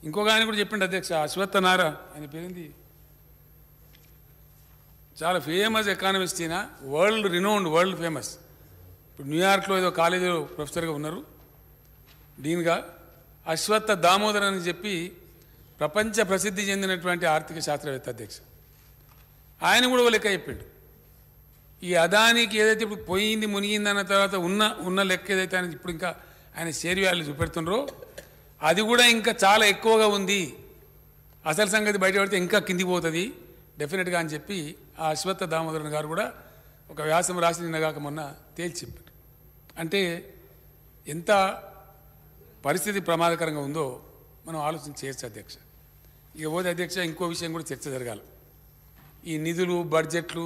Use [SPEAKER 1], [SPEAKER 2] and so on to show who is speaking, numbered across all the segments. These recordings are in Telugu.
[SPEAKER 1] ఇంకొక ఆయన కూడా చెప్పిండు అధ్యక్ష, అశ్వత్థనార ఆయన పేరుంది, చాలా ఫేమస్ ఎకానమిస్ట్ ఈయన, వరల్డ్ రినౌండ్, వరల్డ్ ఫేమస్. ఇప్పుడు న్యూయార్క్లో ఏదో కాలేజీలో ప్రొఫెసర్గా ఉన్నారు, డీన్గా. అశ్వత్థ దామోదర్ అని చెప్పి ప్రపంచ ప్రసిద్ధి చెందినటువంటి ఆర్థిక శాస్త్రవేత్త అధ్యక్ష. ఆయన కూడా ఓ లెక్క చెప్పిండు. ఈ అదానికి ఏదైతే ఇప్పుడు పోయింది మునిగింది అన్న తర్వాత ఉన్న లెక్క ఏదైతే ఆయన ఇప్పుడు ఇంకా ఆయన షేర్ వాల్యూ చూపెడుతుండ్రో అది కూడా ఇంకా చాలా ఎక్కువగా ఉంది, అసలు సంగతి బయటపడితే ఇంకా కిందికి పోతుంది డెఫినెట్గా అని చెప్పి ఆ అశ్వత్థ దామోదరన్ గారు కూడా ఒక వ్యాసం రాసి నిన్నగాక మొన్న తేల్చి చెప్పారు. అంటే ఎంత పరిస్థితి ప్రమాదకరంగా ఉందో మనం ఆలోచన చేయొచ్చు అధ్యక్ష. ఇక పోతే అధ్యక్ష ఇంకో విషయం కూడా చర్చ జరగాలి. ఈ నిధులు, బడ్జెట్లు,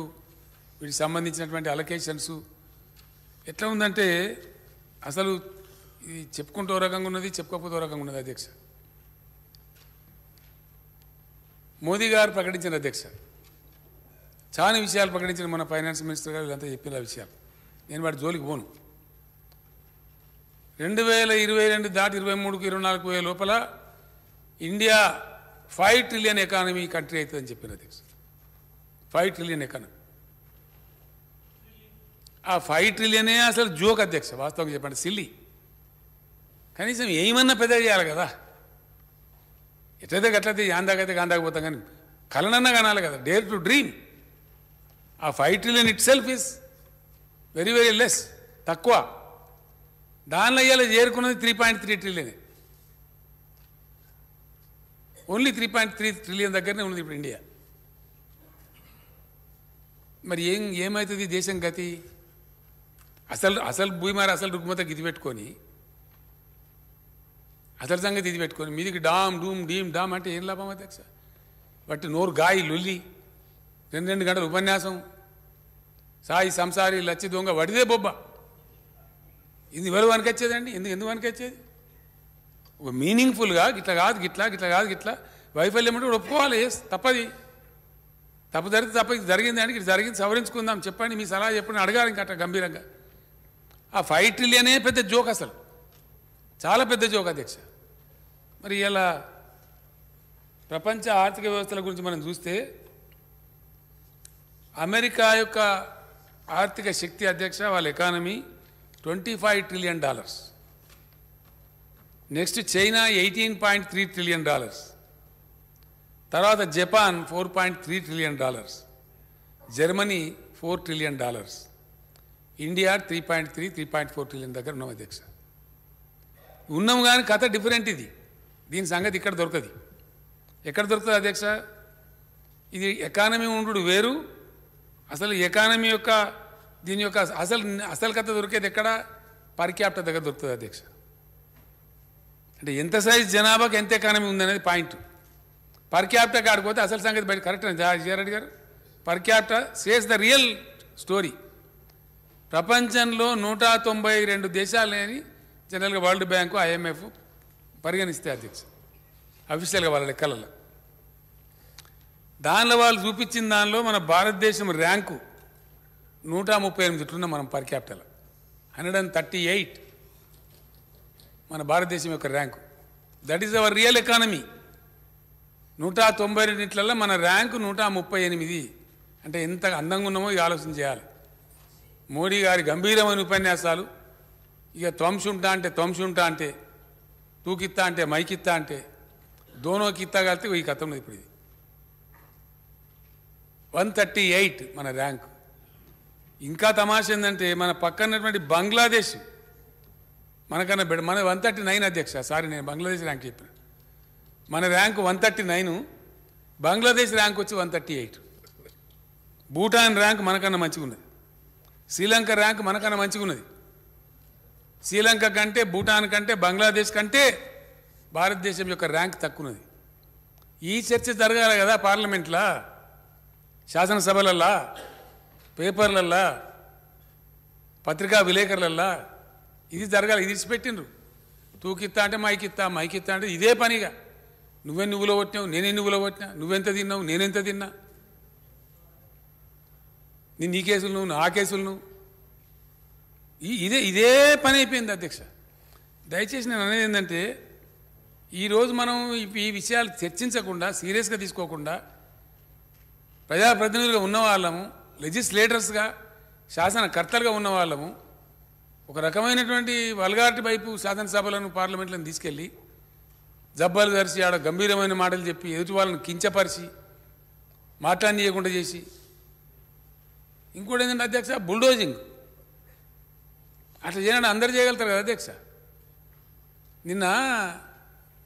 [SPEAKER 1] వీటికి సంబంధించినటువంటి అలొకేషన్స్ ఎట్లా ఉందంటే అసలు ఇది చెప్పుకుంటూ రకంగా ఉన్నది, చెప్పుకోకపోతే రకంగా ఉన్నది అధ్యక్ష. మోదీ గారు ప్రకటించిన అధ్యక్ష చాలా విషయాలు ప్రకటించిన మన ఫైనాన్స్ మినిస్టర్ గారు వీళ్ళంతా చెప్పిన విషయాలు నేను వాటి జోలికి పోను. 2022 దాటి 23కు 24 లోపల ఇండియా 5 ట్రిలియన్ ఎకానమీ కంట్రీ అవుతుందని చెప్పిన అధ్యక్ష. 5 ట్రిలియన్ ఎకానమీ. ఆ 5 ట్రిలియనే అసలు జోక్ అధ్యక్ష, వాస్తవంగా చెప్పండి, సిల్లీ. కనీసం ఏమన్నా పెద్ద చేయాలి కదా, ఎట్లయితే గట్లయితే యాందాకైతే గాందాకపోతాం, కానీ కలనన్నా కనాలి కదా, డేర్ టు డ్రీమ్. ఆ 5 trillion it self is very very less, తక్కువ. దానిలో ఇవాళ చేరుకున్నది 3.3 ట్రిలియనే. ఓన్లీ 3.3 ట్రిలియన్ దగ్గరనే ఉన్నది ఇప్పుడు ఇండియా. మరి ఏమవుతుంది దేశం గతి? అసలు భూమిమార అసలు రుగ్మత గిది పెట్టుకొని అసలు సంగతి ఇది పెట్టుకొని మీదికి డామ్ డూమ్ డీమ్ డామ్ అంటే ఏం లాభం అధ్యక్ష? బట్టి నోరు గాయి లొల్లి, 2 గంటల ఉపన్యాసం, సాయి సంసారి లచ్చి దొంగ వడిదే బొబ్బ. ఇది ఎవరు వనకొచ్చేదండి? ఎందుకు వనకొచ్చేది? ఒక మీనింగ్ఫుల్గా గిట్లా కాదు గిట్లా, గిట్లా కాదు గిట్లా, వైఫల్యం అంటే ఒప్పుకోవాలి, తప్పది. తప్పు జరిగితే తప్ప ఇది జరిగింది అంటే ఇది జరిగింది, సవరించుకుందాం, చెప్పండి, మీ సలహా చెప్పండి అడగాలి ఇంకా అట్లా గంభీరంగా. ఆ 5 ట్రిలియనే పెద్ద జోక్, అసలు చాలా పెద్ద జోక్ అధ్యక్ష. మరి ఇలా ప్రపంచ ఆర్థిక వ్యవస్థల గురించి మనం చూస్తే అమెరికా యొక్క ఆర్థిక శక్తి అధ్యక్ష, వాళ్ళ economy $25 trillion. Next China $18.3 trillion. తర్వాత Japan $4.3 trillion, Germany $4 trillion, India 3.4 trillion దగ్గర ఉన్నాం అధ్యక్ష. ఉన్నాం కానీ కథ డిఫరెంట్. దీని సంగతి ఇక్కడ దొరకదు. ఎక్కడ దొరుకుతుంది అధ్యక్ష? ఇది ఎకానమీ ఉండు వేరు, అసలు ఎకానమీ యొక్క దీని యొక్క అసలు కథ దొరికేది ఎక్కడ? పర్ క్యాపిటల్ దగ్గర దొరుకుతుంది అధ్యక్ష. అంటే ఎంత సైజ్ జనాభాకి ఎంత ఎకానమీ ఉందనేది పాయింట్. పర్ క్యాపిటల్ కాడిపోతే అసలు సంగతి బయట కరెక్ట్ అని జయారెడ్డి గారు. Per capital says the real story. ప్రపంచంలో 192 దేశాలని జనరల్గా వరల్డ్ బ్యాంకు, IMF పరిగణిస్తే అధ్యక్ష, అఫీషియల్గా వాళ్ళ లెక్కలలో. దానిలో వాళ్ళు చూపించిన దానిలో మన భారతదేశం ర్యాంకు 138 ఉన్నాం మనం పర్ క్యాపిటల్. 138 మన భారతదేశం యొక్క rank. That is our real economy. 192 మన ర్యాంకు 138. అంటే ఎంత అందంగా ఉన్నామో ఇక ఆలోచన చేయాలి. మోడీ గారి గంభీరమైన ఉపన్యాసాలు, ఇక త్వంశుంటా అంటే త్వంశుంటా అంటే, తూకిత్తా అంటే మైకిత్తా అంటే, దోనో కిత్తా కలితే ఈ కథ ఉన్నది. ఇప్పుడు ఇది 138 మన ర్యాంకు. ఇంకా తమాష ఏంటంటే మన పక్కనటువంటి బంగ్లాదేశ్ మనకన్నా మన 139 అధ్యక్ష. సారీ, నేను బంగ్లాదేశ్ ర్యాంక్ చెప్పిన. మన ర్యాంకు 139, బంగ్లాదేశ్ ర్యాంక్ వచ్చి 138. భూటాన్ ర్యాంక్ మనకన్నా మంచిగా ఉన్నది. శ్రీలంక ర్యాంక్ మనకన్నా మంచిగా ఉన్నది. శ్రీలంక కంటే, భూటాన్ కంటే, బంగ్లాదేశ్ కంటే భారతదేశం యొక్క ర్యాంక్ తక్కువ ఉన్నది. ఈ చర్చ జరగాలి కదా పార్లమెంట్లో, శాసనసభలల్లా, పేపర్లల్లా, పత్రికా విలేకరులల్లా. ఇది జరగాలి. ఇది ఇచ్చిపెట్టిండ్రు. తూకిత్తా అంటే మైకిత్తా, మైకిత్తా అంటే ఇదే పనిగా. నువ్వెన్ని నువ్వులో కొట్టినావు, నేనెన్ని నువ్వులో కొట్టినా, నువ్వెంత తిన్నావు, నేనెంత తిన్నా, నీ కేసులు నువ్వు, నా కేసులు నువ్వు, ఇదే పని అయిపోయింది అధ్యక్ష. దయచేసి నేను అనేది ఏంటంటే ఈరోజు మనం ఈ విషయాలు చర్చించకుండా సీరియస్గా తీసుకోకుండా ప్రజాప్రతినిధులుగా ఉన్నవాళ్ళము, లెజిస్లేటర్స్గా శాసనకర్తలుగా ఉన్నవాళ్ళము ఒక రకమైనటువంటి వల్గారిటీ వైపు శాసనసభలను పార్లమెంట్లను తీసుకెళ్ళి జబ్బాలు ధరిచి ఆడ గంభీరమైన మాటలు చెప్పి ఎదుటి వాళ్ళని కించపరిచి మాట్లాడనీయకుండా చేసి, ఇంకోటి ఏంటంటే అధ్యక్ష బుల్డోజింగ్ అట్లా చేయండి అందరు చేయగలుగుతారు కదా అధ్యక్ష. నిన్న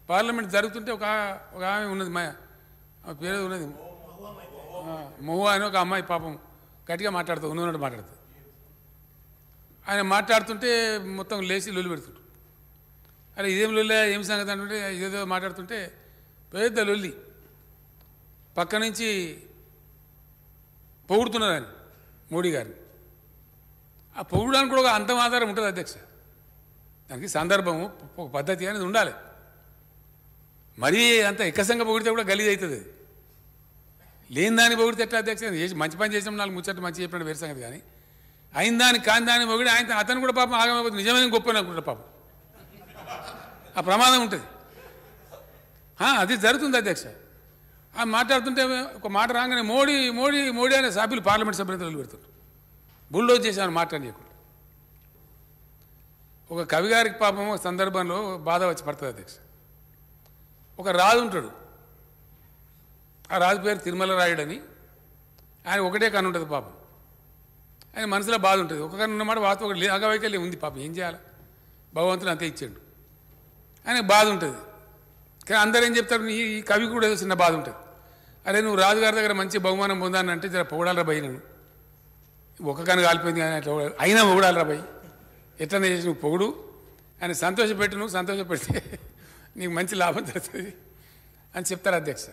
[SPEAKER 1] పార్లమెంట్ జరుగుతుంటే ఒక ఆమె ఉన్నది, మా పేరు ఉన్నది మహువా అని ఒక అమ్మాయి పాపం గట్టిగా మాట్లాడుతూ ఉన్నట్టు మాట్లాడుతుంది. ఆయన మాట్లాడుతుంటే మొత్తం లేచి లొల్లి పెడుతుంటారు. అరే ఇదేం లొల్లి ఏం సంగతి అంటుంటే ఏదో మాట్లాడుతుంటే పెద్ద లొల్లి పక్క నుంచి పొగుడుతున్నారు ఆయన మోడీ గారిని. ఆ పొగడానికి కూడా ఒక అంతం ఆధారం ఉంటుంది అధ్యక్ష. దానికి సందర్భము ఒక పద్ధతి అనేది ఉండాలి. మరీ అంత ఎక్కసంగా పొగిడితే కూడా గలీజ్ అవుతుంది. అది లేని దాన్ని పొగిడితే ఎట్లా అధ్యక్ష? మంచి పని చేసినాం, నాలుగు ముచ్చట్లు మంచి చెప్పినట్టు వేరే సంగతి. కానీ అయిన దాన్ని కాని దాన్ని పొగిడి ఆయన అతను కూడా పాపం ఆగమైపోతుంది. నిజమైన గొప్ప అనుకుంటారు పాపం. ఆ ప్రమాదం ఉంటుంది. అది జరుగుతుంది అధ్యక్ష. ఆ మాట్లాడుతుంటే ఒక మాట రాగానే మోడీ మోడీ మోడీ అనే సభ్యులు పార్లమెంట్ సభ్యులు పెడుతుంటారు. బుల్డోజ్ చేశాను మాట్లాడలేకుండా. ఒక కవి గారికి పాపం సందర్భంలో బాధ వచ్చి పడుతుంది అధ్యక్ష. ఒక రాజు ఉంటాడు, ఆ రాజు పేరు తిరుమల రాయుడని. ఆయన ఒకటే కన్ను ఉంటుంది పాపం. ఆయన మనసులో బాధ ఉంటుంది. ఒక కన్ను ఉన్నమాట వాస్తవం ఒకటి అగవైకల్యం ఉంది పాపం. ఏం చేయాలి, భగవంతుడు అంతే ఇచ్చాడు. ఆయనకు బాధ ఉంటుంది. కానీ అందరూ ఏం చెప్తారు, ఈ కవి కూడా ఏదో చిన్న బాధ ఉంటుంది. అరే నువ్వు రాజుగారి దగ్గర మంచి బహుమానం పొందాను అంటే జర పొగడాలరా భయ్, నేను ఒక కన్ను కాలిపోయింది కానీ అట్లా అయినా పొగడాలరా భయ్, ఎట్లనే చేసి నువ్వు పొగుడు, ఆయన సంతోషపెట్టు, నువ్వు సంతోషపెడితే నీకు మంచి లాభం జరుగుతుంది అని చెప్తారు అధ్యక్ష.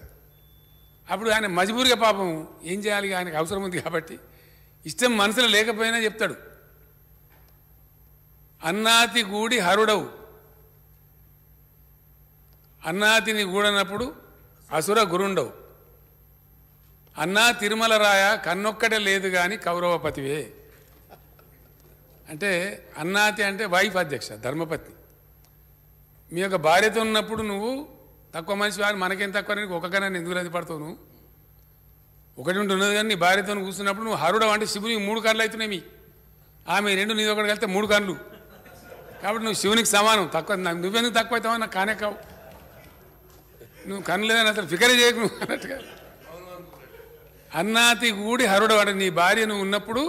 [SPEAKER 1] అప్పుడు ఆయన మజబూరిగా పాపం ఏం చేయాలి, ఆయనకు అవసరం ఉంది కాబట్టి ఇష్టం మనసులో లేకపోయినా చెప్తాడు, అన్నాతి గూడి హరుడవు, అన్నాతిని గూడనప్పుడు అసుర గురుండవు, అన్నా తిరుమల రాయ కన్నొక్కటే లేదు కానీ కౌరవపతివే. అంటే అన్నాతి అంటే వైఫ్ అధ్యక్ష, ధర్మపత్ని. మీ యొక్క భార్యతో ఉన్నప్పుడు నువ్వు తక్కువ మనిషి వారు మనకేం తక్కువ, నీకు ఒకగానే ఎందుకు రద్దు పడతావు, నువ్వు ఒకటి ఉన్నది కానీ నీ భార్యతో కూర్చున్నప్పుడు నువ్వు హరుడు అంటే శివునికి 3 కళ్ళు అవుతున్నాయి, ఆమె 2 నీది ఒకటి కలిస్తే 3 కళ్ళు. కాబట్టి నువ్వు శివునికి సమానం. తక్కువ నువ్వెందుకు తక్కువ అవుతావా, నాకు కానే కావు, నువ్వు కన్ను లేదని అసలు ఫికరే చేయకు నువ్వు అన్నట్టుగా. అన్నాతి గూడి హరుడు అంటే నీ భార్య నువ్వు ఉన్నప్పుడు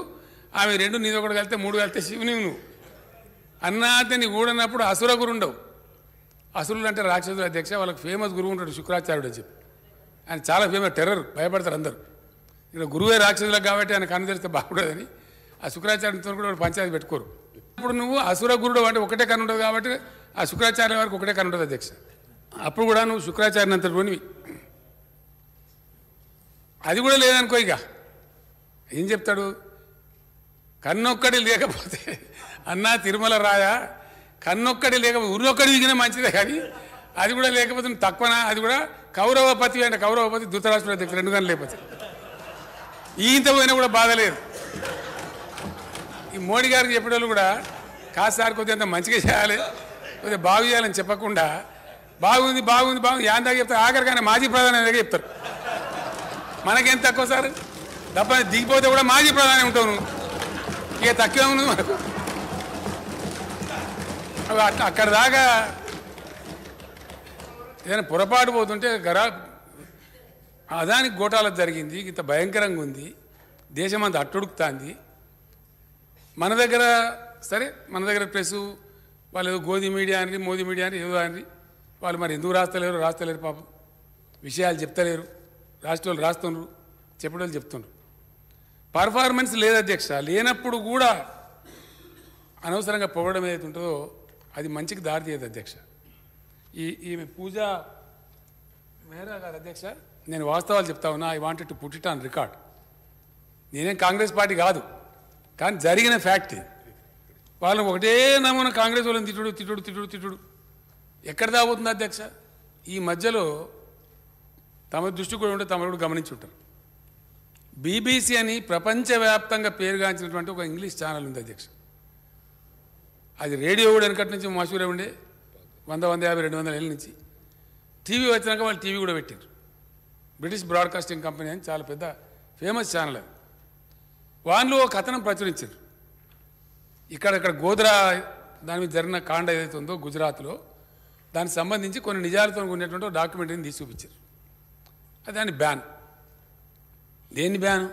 [SPEAKER 1] ఆమె 2 నీది ఒకటి కలిస్తే 3 కలిస్తే శివుని నువ్వు. అన్నాతిని గూడన్నప్పుడు అసుర గురుండవు. అసురులు అంటే రాక్షసులు అధ్యక్ష. వాళ్ళకి ఫేమస్ గురువు ఉంటాడు శుక్రాచార్యుడు అని చెప్పి. ఆయన చాలా ఫేమస్, టెర్రర్, భయపడతారు అందరూ. ఇక్కడ గురువే రాక్షసులకు కాబట్టి ఆయన కన్ను తెరిస్తే బాగుండదని ఆ శుక్రాచార్యంతో కూడా పంచాయతీ పెట్టుకోరు. ఇప్పుడు నువ్వు అసుర గురుడు అంటే ఒకటే కన్ను ఉంటుంది కాబట్టి ఆ శుక్రాచార్య వారికి ఒకటే కన్ను ఉంటుంది అధ్యక్ష. అప్పుడు కూడా నువ్వు శుక్రాచార్య అంత రోనివి. అది కూడా లేదనుకో, ఇక ఏం చెప్తాడు, కన్నొక్కడి లేకపోతే అన్నా తిరుమల రాయ కన్నొక్కడి లేకపోతే ఉరినొక్కడి దిగినా మంచిదే, కానీ అది కూడా లేకపోతే తక్కువనా, అది కూడా కౌరవపతి అంటే కౌరవపతి ధృతరాష్ట్ర అధ్యక్షుడు 2 గంటలు లేకపోతే ఈయంత పోయినా కూడా బాధ లేదు. ఈ మోడీ గారికి చెప్పేటోళ్ళు కూడా కాసారి కొద్దిగా అంత మంచిగా చేయాలి, కొద్దిగా బాగు చేయాలని చెప్పకుండా బాగుంది బాగుంది బాగుంది యాందాక చెప్తారు, ఆఖరికైనా మాజీ ప్రధాని దగ్గర చెప్తారు. మనకేం తక్కువ సార్, తప్ప దిగిపోతే కూడా మాజీ ప్రధాని ఉంటావు నువ్వు, ఇక తక్కువ ఉంది మనకు. అక్కడ దాకా ఏదైనా పొరపాటు పోతుంటే అదానికి గోటాల జరిగింది, ఇంత భయంకరంగా ఉంది, దేశమంతా అట్టుడుకుతాంది. మన దగ్గర సరే, మన దగ్గర ప్రెస్ వాళ్ళు ఏదో గోధి మీడియా అని మోదీ మీడియా అని ఏదో అని వాళ్ళు మరి ఎందుకు రాస్తలేరు పాపం, విషయాలు చెప్తలేరు, రాష్ట్రాలు రాస్తున్నారు, చెప్పేవాళ్ళు చెప్తున్నారు. పర్ఫార్మెన్స్ లేదు అధ్యక్ష. లేనప్పుడు కూడా అనవసరంగా పొగడం ఏదైతే ఉంటుందో అది మంచికి దారి తీయదు అధ్యక్ష. ఈమె పూజ మేరా గారు అధ్యక్ష, నేను వాస్తవాలు చెప్తా ఉన్నా. I wanted to put it on record. నేనేం కాంగ్రెస్ పార్టీ కాదు, కానీ జరిగిన ఫ్యాక్ట్. వాళ్ళని ఒకటే నమూనా కాంగ్రెస్ వాళ్ళని తిట్టుడు తిట్టుడు తిట్టుడు తిట్టుడు ఎక్కడ దాగుతుంది అధ్యక్ష. ఈ మధ్యలో తమ దృష్టి కూడా ఉంటే తమరు కూడా గమనించి ఉంటారు. బీబీసీ అని ప్రపంచవ్యాప్తంగా పేరుగాంచినటువంటి ఒక ఇంగ్లీష్ ఛానల్ ఉంది అధ్యక్ష. అది రేడియో కూడా వెనకటి నుంచి మషూరే ఉండే, 100, 150, 200 ఏళ్ళ నుంచి. టీవీ వచ్చినాక వాళ్ళు టీవీ కూడా పెట్టారు. బ్రిటిష్ బ్రాడ్కాస్టింగ్ కంపెనీ అని చాలా పెద్ద ఫేమస్ ఛానల్ అది. వాళ్ళు ఒక కథనం ప్రచురించారు. ఇక్కడ గోద్రా దాని మీద జరిగిన కాండ ఏదైతే ఉందో గుజరాత్లో, దానికి సంబంధించి కొన్ని నిజాలతో ఉన్నటువంటి డాక్యుమెంటరీని తీసి చూపించారు. అది దాని బ్యాన్. దేన్ని బ్యాన్?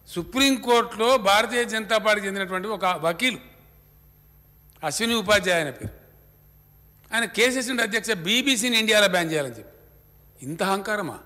[SPEAKER 1] సుప్రీంకోర్టులో భారతీయ జనతా పార్టీకి చెందినటువంటి ఒక వకీలు అశ్విని ఉపాధ్యాయ ఆయన పేరు, ఆయన కేసెస్ అధ్యక్ష బీబీసీని ఇండియాలో బ్యాన్ చేయాలని చెప్పి. ఇంత అహంకారమా?